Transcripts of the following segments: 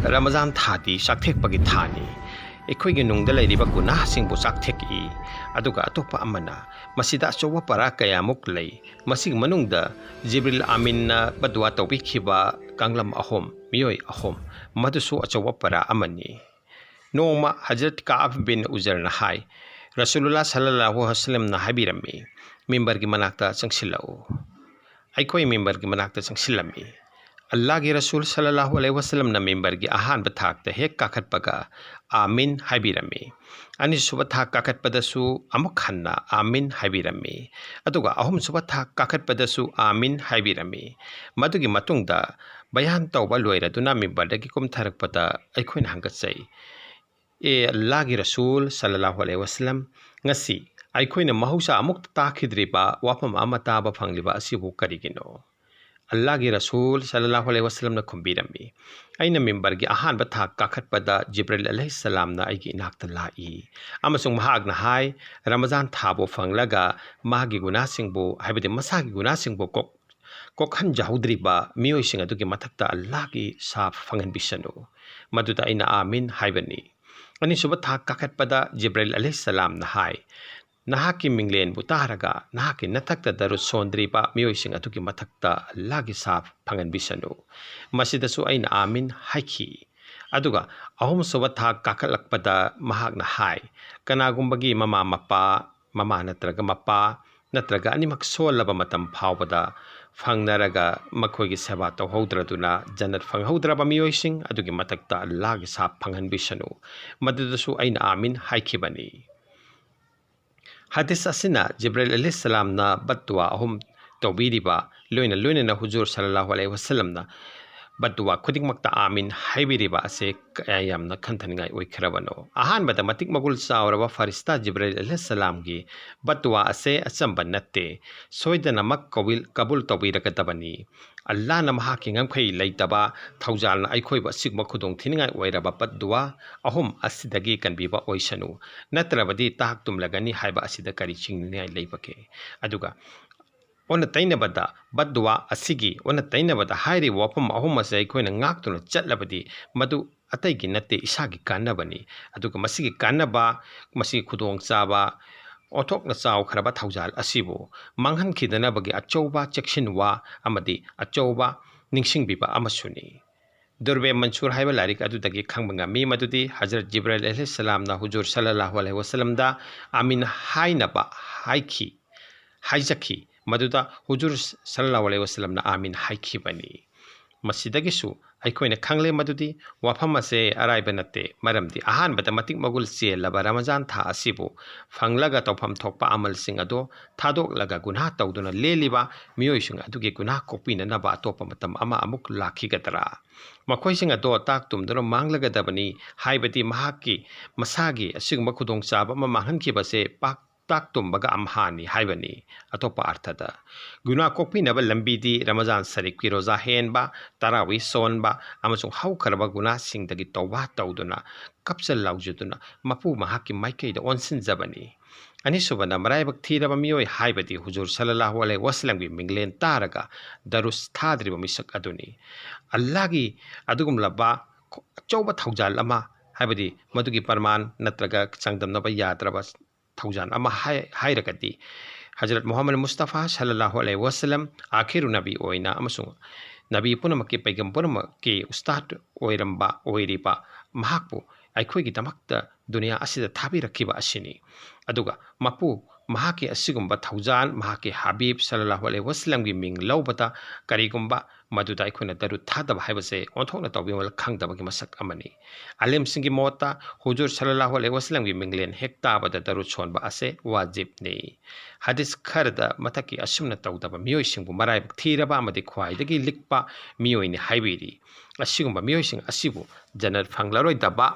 Ramazan thadi sakthek pagi thani ekhoi gi nungda leiriba guna singbu sakthek I aduga atopa amana masida chowa para kaya muk lei masig manungda Jibril Amin na badwa topi khiba kanglam ahom mioi ahom madusu achowa para amani noma Hazrat Ka'ab bin Uzair na hai Rasulullah sallallahu alaihi wasallam na habirami member gi manakta changsilau aikhoi member gi manakta changsilami Allah gi Rasul sallallahu alaihi wasallam na member gi ahan bathak ta hek kakat paga amin habirami ani subathak kakat padasu amuk khanna amin habirami aduga ahum subathak kakat padasu amin habirami madugi matungda bayan tawba loiraduna member gi kum tharak pada aikhoin hangatsai e Allah gi Rasul sallallahu alaihi wasallam ngasi aikhoina mahusa amuk takhidriba wafam amata ba phangliba asibu karigino Allah gi Rasul sallallahu alaihi wasallam na kumbirami aina member gi ahan bathak kakat pada Jibril alaihi salam na aigi inakta lai amasung mahag na hai Ramazan thabo phanglaga mahagi guna singbo haibade masagi guna singbo kok han jahudriba mioi sing adugi mathakta Allah gi saf phangan bisanu maduta aina amin haibani ani subathak kakat pada Jibril alaihi salam na hai nahaki minglen butaraga nahaki natakta daru sondriba miyoising atuki matakta lagi saf phangan bisanu masidasu aina amin haiki aduga ahum sobatha kakalakpada mahak na hai kanagumbagi mama natraga mapa natraga animak solaba matam phawbada phangnaraga makhoigi seba tawhodraduna janat phanghodraba miyoising adugi matakta lagi saf phangan bisanu madudasu aina amin haikibani Hadis asina Jibril alaihi salam na batwa ahum tawbiriba loina na huzur sallallahu alaihi wasallam na batwa khudik makta amin haibiriba ase kayam na khantaningai oikrabano ahan bada matik magul sauraba farista Jibril alaihi salam gi batwa ase achamba natte soidana mak kabul tawbirakatabani Allah na mahaki ngamkhai leitaba thaujal na aikhoi ba sigma khudong thiningai oiraba patdua ahum asidagi kanbiba oisanu natrabadi tak tumlagani haiba asida kari chingningai leibake aduga ona tainabada badwa asigi ona tainabada hairi wapam ahum asai khoina ngaktuna chatlabadi madu ataigi natte isagi kannabani aduga masigi kannaba masigi khudong chaba othok na chaw kharaba thaujal asibu manghan khidana bagi achouba cheksinwa amadi achouba ningsingbiba amasuni durbe mansur haiba larik adudagi khangbanga mi madudi Hazrat Jibril alaihi salam na huzur sallallahu alaihi wasallam da amin hainaba haijaki maduda huzur sallallahu alaihi wasallam na amin haiki bani masidagisu aikhoina khangle madudi wafam ase araiba natte maramdi ahan bada matik magul se laba Ramazan tha asibu phanglaga tawpham thokpa amal sing ado thadok laga gunha tawduna leliba miyoi sing aduge gunha kopina na ba topa matam ama amuk lakhi gadra makhoi sing ado tak tumdro manglaga dabani haibati mahaki masagi asigma khudong chaba ma manghan ki base pak tak tumbaga amhani haibani atopa arthada guna kokpi naba lambidi Ramazan sarif ki roza henba tarawi sonba amasung hau karba guna singdagi tawba tawduna kapsal laujuduna mapu mahaki maikei da onsin zabani ani subana maraibak thiraba miyoi haibati huzur sallallahu alaihi wasallam gi minglen taraga darus thadriba misak aduni Allah gi adugum laba chauba thaujal ama haibati madugi parman natraga changdamnaba yadraba Thaujan ama hairagati Hazrat Muhammad Mustafa sallallahu alaihi wasallam akhiru nabi oina amasung nabi punamaki paigam punamaki ustad oiramba oiriba mahakpu aikhoi gi damakta dunia asida thabi rakhiba asini aduga mapu mahaki asigumba thaujan mahaki habib sallallahu alaihi wasallam gi ming laubata karigumba maduda aikhoina daru thadaba haibase onthokna tawbiwal khangdaba gi masak amani alim singi mota huzur sallallahu alaihi wasallam gi minglen hekta bada daru chonba ase wajib ne hadis kharda mataki asumna tawdaba miyoi singbu marai thiraba amadi khwai dagi likpa miyoi ni haibiri asigumba miyoi sing asibu janat phanglaroi daba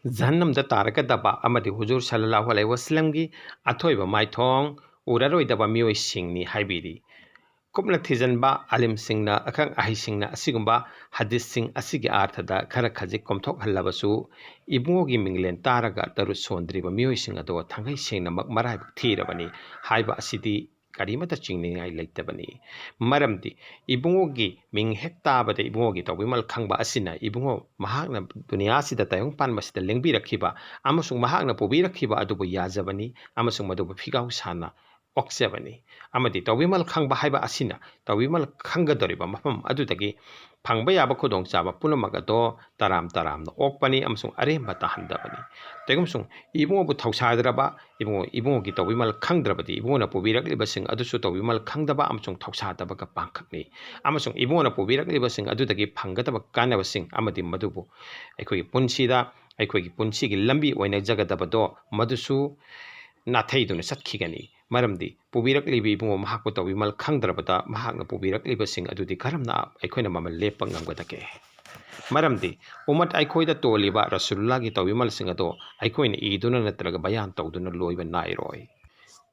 Jahannam da taraka daba amadi huzur sallallahu alaihi wasallam gi athoiba maithong uraroi daba miyoi singni haibiri kupna thijanba alim singna akang ahi singna asigumba hadis sing asigi arthada khara khaji komthok hallabasu ibungogi minglen taraga taru sondriba miyoi sing ado thangai singna mak marai thirabani haiba asidi ꯀꯔꯤꯃꯠꯇ ꯆꯤꯡꯅꯤꯡꯉꯥꯏ ꯂꯩꯇꯕꯅꯤ ꯃꯔꯝꯗꯤ ꯏꯕꯨꯡꯉꯣꯒꯤ ꯃꯤꯡ ꯍꯦꯛ ꯇꯥꯕꯗ ꯏꯕꯨꯡꯉꯣꯒꯤ ꯇꯧꯕꯤꯃꯜ ꯈꯪꯕ ꯑꯁꯤꯅ ꯏꯕꯨꯡꯉꯣ ꯃꯍꯥꯛꯅ ꯗꯨꯅꯤꯌꯥꯁꯤꯗ ꯇꯥꯏꯕꯪ ꯄꯥꯟꯕꯁꯤꯗ ꯂꯦꯡꯕꯤꯔꯛꯈꯤꯕ ꯑꯃꯁꯨꯡ ꯃꯍꯥꯛꯅ ꯄꯨꯕꯤꯔꯛꯈꯤꯕ ꯑꯗꯨꯕꯨ ꯌꯥꯖꯕꯅꯤ ꯑꯃꯁꯨꯡ ꯃꯗꯨꯕꯨ ꯐꯤꯒꯥꯎ ꯁꯥꯅ ꯑꯣꯛꯆꯕꯅꯤ ꯑꯃꯗꯤ ꯇꯧꯕꯤꯃꯜ ꯈꯪꯕ ꯍꯥꯏꯕ ꯑꯁꯤꯅ ꯇꯧꯕꯤꯃꯜ ꯈꯪꯒꯗꯧꯔꯤꯕ ꯃꯐꯝ ꯑꯗꯨꯗꯒꯤ ꯐꯪꯕ ꯌꯥꯕ ꯈꯨꯗꯣꯡꯆꯥꯕ ꯄꯨꯝꯅꯃꯛ ꯑꯗꯣ ꯇꯔꯥꯝ ꯇꯔꯥꯝꯅ ꯑꯣꯛꯄꯅꯤ ꯑꯃꯁꯨꯡ ꯑꯔꯦꯝꯕ ꯇꯥꯍꯟꯗꯕꯅꯤ ꯇꯩꯒꯨꯝꯁꯨꯡ ꯏꯕꯨꯡꯉꯣꯕꯨ ꯊꯧꯁꯥꯗ꯭ꯔꯕ ꯏꯕꯨꯡꯉꯣꯒꯤ ꯇꯧꯕꯤꯃꯜ ꯈꯪꯗ꯭ꯔꯕꯗꯤ ꯏꯕꯨꯡꯉꯣꯅ ꯄꯨꯕꯤꯔꯛꯂꯤꯕꯁꯤꯡ ꯑꯗꯨꯁꯨ ꯇꯧꯕꯤꯃꯜ ꯈꯪꯗꯕ ꯑꯃꯁꯨꯡ ꯊꯧꯁꯥꯗꯕꯒ ꯄꯥꯡꯈꯛꯅꯤ ꯑꯃꯁꯨꯡ ꯏꯕꯨꯡꯉꯣꯅ ꯄꯨꯕꯤꯔꯛꯂꯤꯕꯁꯤꯡ ꯑꯗꯨꯗꯒꯤ ꯐꯪꯒꯗꯕ ꯀꯥꯟꯅꯕꯁꯤꯡ ꯑꯃꯗꯤ ꯃꯗꯨꯕు ꯑꯩꯈꯣꯏꯒꯤ ꯄꯨꯟꯁꯤꯗ ꯑꯩꯈꯣꯏꯒꯤ ꯄꯨꯟꯁꯤꯒꯤ ꯂꯝꯕꯤ ꯑꯣꯏꯅꯖꯒꯗꯕꯗꯣ ꯃꯗꯨꯁꯨ ꯅꯥꯊꯩꯗꯨꯅ ꯆꯠꯈꯤꯒꯅꯤ ꯃꯔꯝꯗꯤ ꯄꯨꯕꯤꯔꯛꯂꯤꯕ ꯏꯕꯨꯡꯉꯣ ꯃꯍꯥꯛꯄꯨ ꯇꯧꯕꯤꯃꯜ ꯈꯪꯗ꯭ꯔꯕꯗ ꯃꯍꯥꯛꯅ ꯄꯨꯕꯤꯔꯛꯂꯤꯕꯁꯤꯡ ꯑꯗꯨꯗꯤ ꯀꯔꯝꯅ ꯑꯩꯈꯣꯏꯅ ꯃꯃꯜ ꯂꯦꯞꯄ ꯉꯝꯒꯗꯒꯦ ꯃꯔꯝꯗꯤ ꯎꯃꯠ ꯑꯩꯈꯣꯏꯗ ꯇꯣꯜꯂꯤꯕ ꯔꯁꯨꯜꯂꯥꯍꯒꯤ ꯇꯧꯕꯤꯃꯜꯁꯤꯡ ꯑꯗꯣ ꯑꯩꯈꯣꯏꯅ ꯏꯗꯨꯅ ꯅꯠꯇ꯭ꯔꯒ ꯕꯌꯥꯟ ꯇꯧꯗꯨꯅ ꯂꯣꯏꯕ ꯅꯥꯏꯔꯣꯏ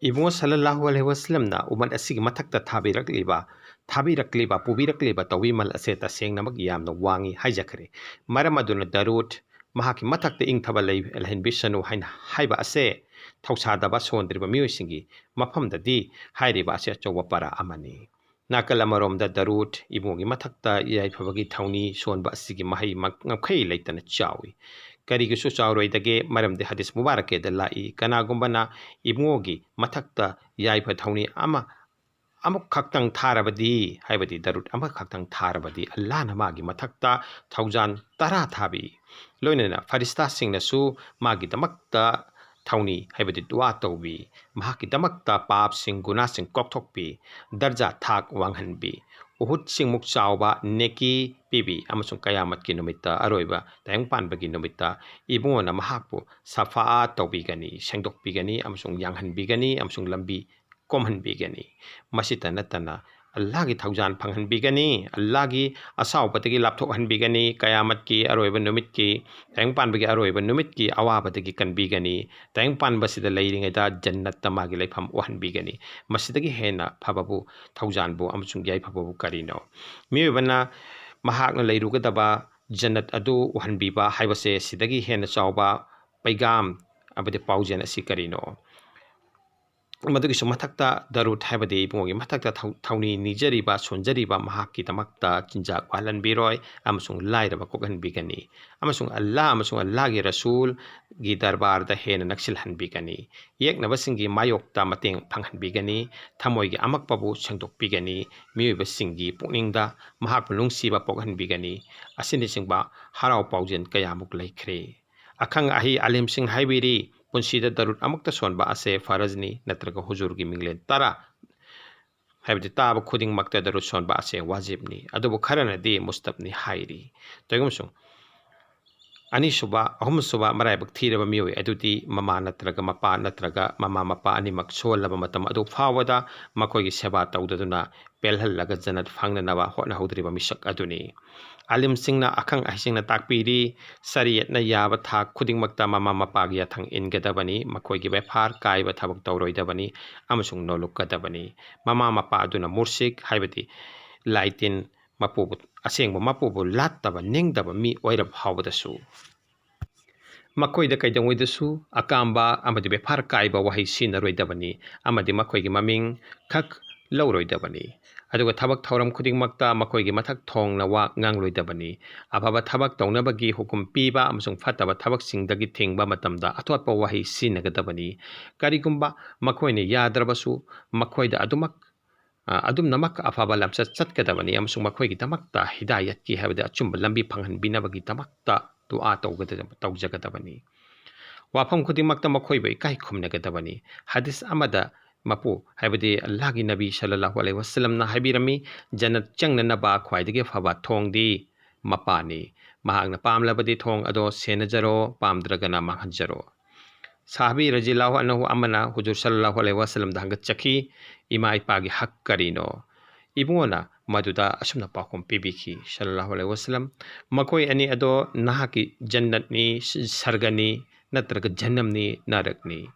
ꯏꯕꯨꯡꯉꯣ ꯁꯜꯂꯜꯂꯥꯍꯨ ꯑꯂꯩꯍꯤ ꯋꯁꯜꯂꯝꯅ ꯎꯃꯠ ꯑꯁꯤꯒꯤ ꯃꯊꯛꯇ ꯊꯥꯕꯤꯔꯛꯂꯤꯕ ꯄꯨꯕꯤꯔꯛꯂꯤꯕ ꯇꯧꯕꯤꯃꯜ ꯑꯁꯦ ꯇꯁꯦꯡꯅꯃꯛ ꯌꯥꯝꯅ ꯋꯥꯡꯉꯤ ꯍꯥꯏꯖꯈ꯭ꯔꯦ ꯃꯔꯝ ꯑꯗꯨꯅ ꯗꯔꯨꯠ ꯃꯍꯥꯛꯀꯤ ꯃꯊꯛꯇ ꯏꯪꯊꯕ ꯂꯩꯍꯟꯕꯤꯁꯅꯨ ꯍꯥꯏꯅ ꯍꯥꯏꯕ ꯑꯁꯦ ꯊꯧꯁꯥꯗꯕ ꯁꯣꯟꯗ꯭ꯔꯤꯕ ꯃꯤꯑꯣꯏꯁꯤꯡꯒꯤ ꯃꯐꯝꯗꯗꯤ ꯍꯥꯏꯔꯤꯕ ꯑꯁꯤ ꯑꯆꯧꯕ ꯄꯔꯥ ꯑꯃꯅꯤ ꯅꯥꯀꯜ ꯑꯃꯔꯣꯝꯗ ꯗꯔꯨꯠ ꯏꯕꯨꯡꯉꯣꯒꯤ ꯃꯊꯛꯇ ꯌꯥꯏꯐꯕꯒꯤ ꯊꯧꯅꯤ ꯁꯣꯟꯕ ꯑꯁꯤꯒꯤ ꯃꯍꯩ ꯉꯝꯈꯩ ꯂꯩꯇꯅ ꯆꯥꯎꯏ ꯀꯔꯤꯒꯤꯁꯨ ꯆꯥꯎꯔꯣꯏꯗꯒꯦ ꯃꯔꯝꯗꯤ ꯍꯗꯤꯁ ꯃꯨꯕꯥꯔꯛꯀꯦꯗ ꯂꯥꯛꯏ ꯀꯅꯥꯒꯨꯝꯕꯅ ꯏꯕꯨꯡꯉꯣꯒꯤ ꯃꯊꯛꯇ ꯌꯥꯏꯐ ꯊꯧꯅꯤ ꯑꯃꯨꯛꯈꯛꯇꯪ ꯊꯥꯔꯕꯗꯤ ꯍꯥꯏꯕꯗꯤ ꯗꯔꯨꯠ ꯑꯃꯈꯛꯇꯪ ꯊꯥꯔꯕꯗꯤ ꯑꯜꯂꯥꯍꯅ ꯃꯥꯒꯤ ꯃꯊꯛꯇ ꯊꯧꯖꯥꯟ 10 ꯊꯥꯕꯤ ꯂꯣꯏꯅꯅ ꯐꯔꯤꯁꯇꯥꯁꯤꯡꯅꯁꯨ ꯃꯥꯒꯤꯗꯃꯛꯇ ꯊꯧꯅꯤ ꯍꯥꯏꯕꯗꯤ ꯗꯨआ ꯇꯧꯕꯤ ꯃꯍꯥꯛꯀꯤꯗꯃꯛꯇ ꯄꯥꯞꯁꯤꯡ ꯒꯨꯅꯥꯁꯤꯡ ꯀꯣꯛꯊꯣꯛꯄꯤ ꯗꯔꯖꯥ ꯊꯥꯛ ꯋꯥꯡꯍꯟꯕꯤ ꯎꯍꯨꯠꯁꯤꯡꯃꯨꯛ ꯆꯥꯎꯕ ꯅꯦꯀꯤ ꯄꯤꯕꯤ ꯑꯃꯁꯨꯡ ꯀꯌꯥꯃꯠꯀꯤ ꯅꯨꯃꯤꯠꯇ ꯑꯔꯣꯏꯕ ꯇꯥꯏꯕꯪ ꯄꯥꯟꯕꯒꯤ ꯅꯨꯃꯤꯠꯇ ꯏꯕꯨꯡꯉꯣꯅ ꯃꯍꯥꯛꯄꯨ ꯁꯐꯥꯑꯠ ꯇꯧꯕꯤꯒꯅꯤ ꯁꯦꯡꯗꯣꯛꯄꯤꯒꯅꯤ ꯑꯃꯁꯨꯡ ꯌꯥꯡꯍꯟꯕꯤꯒꯅꯤ ꯑꯃꯁꯨꯡ ꯂꯝꯕꯤ ꯀꯣꯝꯍꯟꯕꯤꯒꯅꯤ ꯃꯁꯤꯇ ꯅꯠꯇꯅ ꯑꯜꯂꯥꯍꯒꯤ ꯊꯧꯖꯥꯟ ꯐꯪꯍꯟꯕꯤꯒꯅꯤ ꯑꯜꯂꯥꯍꯒꯤ ꯑꯁꯥꯎꯕꯗꯒꯤ ꯂꯥꯞꯊꯣꯛꯍꯟꯕꯤꯒꯅꯤ ꯀꯌꯥꯃꯠꯀꯤ ꯑꯔꯣꯏꯕ ꯅꯨꯃꯤꯠꯀꯤ ꯇꯥꯏꯕꯪ ꯄꯥꯟꯕꯒꯤ ꯑꯔꯣꯏꯕ ꯅꯨꯃꯤꯠꯀꯤ ꯑꯋꯥꯕꯗꯒꯤ ꯀꯟꯕꯤꯒꯅꯤ ꯇꯥꯏꯕꯪ ꯄꯥꯟꯕꯁꯤꯗ ꯂꯩꯔꯤꯉꯩꯗ ꯖꯟꯅꯠꯇ ꯃꯥꯒꯤ ꯂꯩꯐꯝ ꯑꯣꯏꯍꯟꯕꯤꯒꯅꯤ ꯃꯁꯤꯗꯒꯤ ꯍꯦꯟꯅ ꯐꯕꯕꯨ ꯊꯧꯖꯥꯟꯕꯨ ꯑꯃꯁꯨꯡ ꯌꯥꯏꯐꯕꯕꯨ ꯀꯔꯤꯅꯣ ꯃꯤꯑꯣꯏꯕꯅ ꯃꯍꯥꯛꯅ ꯂꯩꯔꯨꯒꯗꯕ ꯖꯟꯅꯠ ꯑꯗꯨ ꯎꯍꯟꯕꯤꯕ ꯍꯥꯏꯕꯁꯦ ꯁꯤꯗꯒꯤ ꯍꯦꯟꯅ ꯆꯥꯎꯕ ꯄꯩꯒꯥꯝ ꯑꯃꯗꯤ ꯄꯥꯎꯖꯦꯜ ꯑꯁꯤ ꯀꯔꯤꯅꯣ ꯃꯗꯨꯒꯤꯁꯨ ꯃꯊꯛꯇ ꯗꯔꯨꯠ ꯍꯥꯏꯕꯗꯤ ꯏꯕꯨꯡꯉꯣꯒꯤ ꯃꯊꯛꯇ ꯊꯧꯅꯤ ꯅꯤꯖꯔꯤꯕ ꯁꯣꯟꯖꯔꯤꯕ ꯃꯍꯥꯛꯀꯤꯗꯃꯛꯇ ꯆꯤꯟꯖꯥꯛ ꯋꯥꯍꯜꯍꯟꯕꯤꯔꯣꯏ ꯑꯃꯁꯨꯡ ꯂꯥꯏꯔꯕ ꯀꯣꯛꯍꯟꯕꯤꯒꯅꯤ ꯑꯃꯁꯨꯡ ꯑꯜꯂꯥꯍꯒꯤ ꯔꯁꯨꯜꯒꯤ ꯗꯔꯕꯥꯔꯗ ꯍꯦꯟꯅ ꯅꯛꯁꯤꯜꯍꯟꯕꯤꯒꯅꯤ ꯌꯦꯛꯅꯕꯁꯤꯡꯒꯤ ꯃꯥꯌꯣꯛꯇ ꯃꯇꯦꯡ ꯐꯪꯍꯟꯕꯤꯒꯅꯤ ꯊꯃꯣꯏꯒꯤ ꯑꯃꯛꯄꯕꯨ ꯁꯦꯡꯗꯣꯛꯄꯤꯒꯅꯤ ꯃꯤꯑꯣꯏꯕꯁꯤꯡꯒꯤ ꯄꯨꯛꯅꯤꯡꯗ ꯃꯍꯥꯛꯄꯨ ꯅꯨꯡꯁꯤꯕ ꯄꯣꯛꯍꯟꯕꯤꯒꯅꯤ ꯑꯁꯤꯅꯆꯤꯡꯕ ꯍꯔꯥꯎ ꯄꯥꯎꯖꯦꯜ ꯀꯌꯥꯃꯨꯛ ꯂꯩꯈ꯭ꯔꯦ ꯑꯈꯪ ꯑꯍꯩ ꯑꯂꯤꯝꯁꯤꯡ ꯍꯥꯏꯕꯤꯔꯤ ꯄꯨꯟꯁꯤꯗ ꯗꯔꯨꯠ ꯑꯃꯨꯛꯇ ꯁꯣꯟꯕ ꯑꯁꯦ ꯐꯔꯖꯅꯤ ꯅꯠꯇ꯭ꯔꯒ ꯍꯨꯖꯨꯔꯒꯤ ꯃꯤꯡꯂꯦꯟ 10 ꯍꯥꯏꯕꯗꯤ ꯇꯥꯕ ꯈꯨꯗꯤꯡꯃꯛꯇ ꯗꯔꯨꯠ ꯁꯣꯟꯕ ꯑꯁꯦ ꯋꯥꯖꯤꯕꯅꯤ ꯑꯗꯨꯕꯨ ꯈꯔꯅꯗꯤ ꯃꯨꯁꯇꯕꯅꯤ ꯍꯥꯏꯔꯤ ꯇꯩꯒꯨꯝꯁꯨꯡ ꯑꯅꯤꯁꯨꯕ ꯑꯍꯨꯝꯁꯨꯕ ꯃꯔꯥꯏꯕꯛ ꯊꯤꯔꯕ ꯃꯤꯑꯣꯏ ꯑꯗꯨꯗꯤ ꯃꯃꯥ ꯅꯠꯇ꯭ꯔꯒ ꯃꯄꯥ ꯅꯠꯇ꯭ꯔꯒ ꯃꯃꯥ ꯃꯄꯥ ꯑꯅꯤꯃꯛ ꯁꯣꯜꯂꯕ ꯃꯇꯝ ꯑꯗꯨ ꯐꯥꯎꯕꯗ ꯃꯈꯣꯏꯒꯤ ꯁꯦꯕꯥ ꯇꯧꯗꯨꯅ ꯄꯦꯜꯍꯜꯂꯒ ꯖꯟꯅꯠ ꯐꯪꯅꯅꯕ ꯍꯣꯠꯅꯍꯧꯗ꯭ꯔꯤꯕ ꯃꯤꯁꯛ ꯑꯗꯨꯅꯤ ꯑꯂꯤꯝꯁꯤꯡꯅ ꯑꯈꯪ ꯑꯍꯩꯁꯤꯡꯅ ꯇꯥꯛꯄꯤꯔꯤ ꯁꯔꯤꯌꯠꯅ ꯌꯥꯕ ꯊꯥꯛ ꯈꯨꯗꯤꯡꯃꯛꯇ ꯃꯃꯥ ꯃꯄꯥꯒꯤ ꯌꯥꯊꯪ ꯏꯟꯒꯗꯕꯅꯤ ꯃꯈꯣꯏꯒꯤ ꯕꯦꯐꯥꯔ ꯀꯥꯏꯕ ꯊꯕꯛ ꯇꯧꯔꯣꯏꯗꯕꯅꯤ ꯑꯃꯁꯨꯡ ꯅꯣꯂꯨꯛꯀꯗꯕꯅꯤ ꯃꯃꯥ ꯃꯄꯥ ꯑꯗꯨꯅ ꯃꯨꯔꯁꯤꯛ ꯍꯥꯏꯕꯗꯤ ꯂꯥꯏꯇꯤꯟ ꯑꯁꯦꯡꯕ ꯃꯄꯨꯕꯨ ꯂꯥꯠꯇꯕ ꯅꯤꯡꯗꯕ ꯃꯤ ꯑꯣꯏꯔꯕ ꯐꯥꯎꯕꯗꯁꯨ ꯃꯈꯣꯏꯗ ꯀꯩꯗꯧꯉꯩꯗꯁꯨ ꯑꯀꯥꯝꯕ ꯑꯃꯗꯤ ꯕꯦꯐꯥꯔ ꯀꯥꯏꯕ ꯋꯥꯍꯩ ꯁꯤꯖꯤꯟꯅꯔꯣꯏꯗꯕꯅꯤ ꯑꯃꯗꯤ ꯃꯈꯣꯏꯒꯤ ꯃꯃꯤꯡ ꯈꯛ ꯂꯧꯔꯣꯏꯗꯕꯅꯤ ꯑꯗꯨꯒ ꯊꯕꯛ ꯊꯧꯔꯝ ꯈꯨꯗꯤꯡꯃꯛꯇ ꯃꯈꯣꯏꯒꯤ ꯃꯊꯛ ꯊꯣꯡꯅ ꯋꯥ ꯉꯥꯡꯂꯣꯏꯗꯕꯅꯤ ꯑꯐꯕ ꯊꯕꯛ ꯇꯧꯅꯕꯒꯤ ꯍꯨꯀꯨꯝ ꯄꯤꯕ ꯑꯃꯁꯨꯡ ꯐꯠꯇꯕ ꯊꯕꯛꯁꯤꯡꯗꯒꯤ ꯊꯤꯡꯕ ꯃꯇꯝꯗ ꯑꯊꯣꯠꯄ ꯋꯥꯍꯩ ꯁꯤꯖꯤꯟꯅꯒꯗꯕꯅꯤ ꯀꯔꯤꯒꯨꯝꯕ ꯃꯈꯣꯏꯅ ꯌꯥꯗ꯭ꯔꯕꯁꯨ ꯃꯈꯣꯏꯗ ꯑꯗꯨꯝꯅꯃꯛ ꯑꯐꯕ ꯂꯝꯆꯠ ꯆꯠꯀꯗꯕꯅꯤ ꯑꯃꯁꯨꯡ ꯃꯈꯣꯏꯒꯤꯗꯃꯛꯇ ꯍꯤꯗꯥꯌꯠꯀꯤ ꯍꯥꯏꯕꯗꯤ ꯑꯆꯨꯝꯕ ꯂꯝꯕꯤ ꯐꯪꯍꯟꯕꯤꯅꯕꯒꯤꯗꯃꯛꯇ ꯗꯨआ ꯇꯧꯖꯒꯗꯕꯅꯤ ꯋꯥꯐꯝ ꯈꯨꯗꯤꯡꯃꯛꯇ ꯃꯈꯣꯏꯕꯨ ꯏꯀꯥꯏ ꯈꯨꯝꯅꯒꯗꯕꯅꯤ ꯍꯗꯤꯁ ꯑꯃꯗ ꯃꯄꯨ ꯍꯥꯏꯕꯗꯤ ꯑꯜꯂꯥꯍꯒꯤ ꯅꯕꯤ ꯁꯜꯂꯜꯂꯥꯍु ꯑꯂꯩꯍꯤ ꯋꯁꯜꯂꯝꯅ ꯍꯥꯏꯕꯤꯔꯝꯃꯤ ꯖꯟꯅꯠ ꯆꯪꯅꯅꯕ ꯈ꯭ꯋꯥꯏꯗꯒꯤ ꯐꯕ ꯊꯣꯡꯗꯤ ꯃꯄꯥꯅꯤ ꯃꯍꯥꯛꯅ ꯄꯥꯝꯂꯕꯗꯤ ꯊꯣꯡ ꯑꯗꯣ ꯁꯦꯟꯅꯖꯔꯣ ꯄꯥꯝꯗ꯭ꯔꯒꯅ ꯃꯥꯡꯍꯟꯖꯔꯣ ꯁꯥꯍꯕꯤ ꯔꯖꯤꯜꯂꯥꯍु ꯑꯟꯍꯨ ꯑꯃꯅ ꯍꯨꯖꯨꯔ ꯁꯜꯂꯜꯂꯥꯍु ꯑꯂꯩꯍꯤ ꯋꯁꯜꯂꯝꯗ ꯍꯪꯒꯠꯆꯈꯤ ꯏꯃꯥ ꯏꯄꯥꯒꯤ ꯍꯛ ꯀꯔꯤꯅꯣ ꯏꯕꯨꯡꯉꯣꯅ ꯃꯗꯨꯗ ꯑꯁꯨꯝꯅ ꯄꯥꯎꯈꯨꯝ ꯄꯤꯕꯤꯈꯤ ꯁꯜꯂꯜꯂꯥꯍु ꯑꯂꯩꯍꯤ ꯋꯁꯜꯂꯝ ꯃꯈꯣꯏ ꯑꯅꯤ ꯑꯗꯣ ꯅꯍꯥꯛꯀꯤ ꯖꯟꯅꯠꯅꯤ ꯁꯔꯒꯅꯤ ꯅꯠꯇ꯭ꯔꯒ ꯖꯍꯟꯅꯝꯅꯤ ꯅꯔꯛꯅꯤ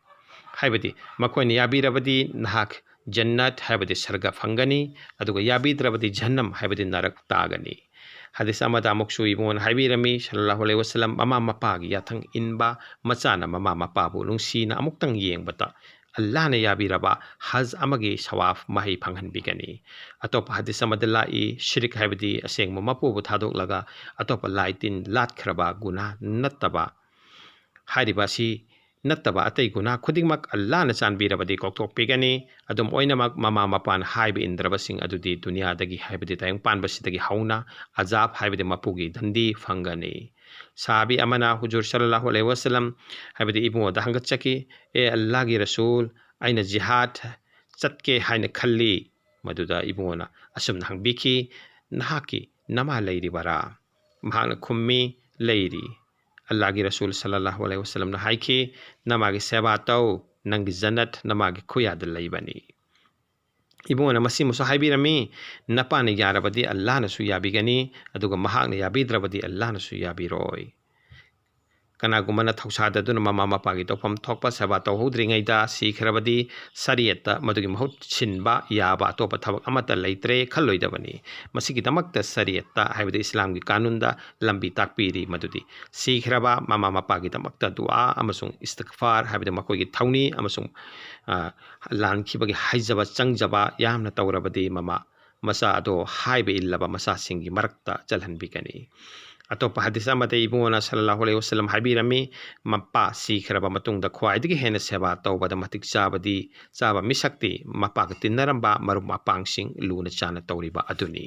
ꯍꯥꯏꯕꯗꯤ ꯃꯈꯣꯏꯅ ꯌꯥꯕꯤꯔꯕꯗꯤ ꯅꯍꯥꯛ ꯖꯟꯅꯠ ꯍꯥꯏꯕꯗꯤ ꯁꯔꯒ ꯐꯪꯒꯅꯤ ꯑꯗꯨꯒ ꯌꯥꯕꯤꯗ꯭ꯔꯕꯗꯤ ꯖꯍꯟꯅꯝ ꯍꯥꯏꯕꯗꯤ ꯅꯔꯛ ꯇꯥꯒꯅꯤ ꯍꯗꯤꯁ ꯑꯃꯗ ꯑꯃꯨꯛꯁꯨ ꯏꯕꯨꯡꯉꯣꯅ ꯍꯥꯏꯕꯤꯔꯝꯃꯤ ꯁꯜꯂꯜꯂꯥꯍु ꯑꯂꯩꯍꯤ ꯋꯁꯜꯂꯝ ꯃꯃꯥ ꯃꯄꯥꯒꯤ ꯌꯥꯊꯪ ꯏꯟꯕ ꯃꯆꯥꯅ ꯃꯃꯥ ꯃꯄꯥꯕꯨ ꯅꯨꯡꯁꯤꯅ ꯑꯃꯨꯛꯇꯪ ꯌꯦꯡꯕꯇ अल्लाहना याबीरबा हज अमगी सवाफ मही फंगहनबिगनी अतोप हदीस अमदा लाई शिरिक हाइबदी असेंग मपुबु थादोकलगा अतोप लाइतिन लातखरबा गुना नत्तबा हाइरिबा सी नत्तबा अतै गुना खुदिंगमक अल्लाहना चानबीरबदी कौथोकपिगनी अदुम ओइनमक ममा मपान हाइब इंद्रबसिंग अदुदी दुनियादगी हाइबदी तायंग पानबसिदगी हौना अजाब हाइबदी मपुगी धंदी फंगनी साबी अमना हुजूर सल्लल्लाहु अलैहि वसल्लम हाइबदी इबुंगोदा हंगतचकी ए अल्लाह की रसूल आइना जिहाद चटके हाइना खल्ली मदुदा इबुंगोना असुम हंगबिखी नहाकी नमा लैरिबरा महान खुम्मी लैरी अल्लाह की रसूल सल्लल्लाहु अलैहि वसल्लम ने हाइकी नमागी सेवा तौ नंगी जन्नत नमागी खुयाद लैबनी इबुंगोना मसी मुसो हाइबिरमी नपाने यारबदी अल्लाह नसु याबिगनी अदुगा महाकने याबिद्रबदी अल्लाह नसु याबिरोय कनागुमना थौसाददुना ममा मपागी तौफम थोकपा सेवा तौहौद्रिङैदा सीखरबदी सरियत मदुगी महूत छिनबा याबा अतोप थबक अमता लैत्रे खल्लोइदबनी मसिगिदमक्ता सरियत हाइबदी इस्लाम की कानूनदा लंबी ताकपीरी मदुदी सीखरबा ममा मपागी दमक्ता दुआ अमसुंग इस्तिगफार हाइबदी मकोगी थौनी अमसुंग लानखिबगी हाइजबा चंगजबा यामना तौरबदी ममा मसा अदो हाइबे इल्लबा मसा सिंगी मरक्ता चलहनबिगनी अतोप हदीस अमदे इबुंगोना सल्लल्लाहु अलैहि वसल्लम हाइबिरमी मप्पा सीखरबा मतुंगदा ख्वाइदगी हेना सेवा तौबदा मतिक चाबा मिसक्ति मप्पाग तिन्नरंबा मरुम मपांगसिंग लूना चाना तौरिबा अदुनी।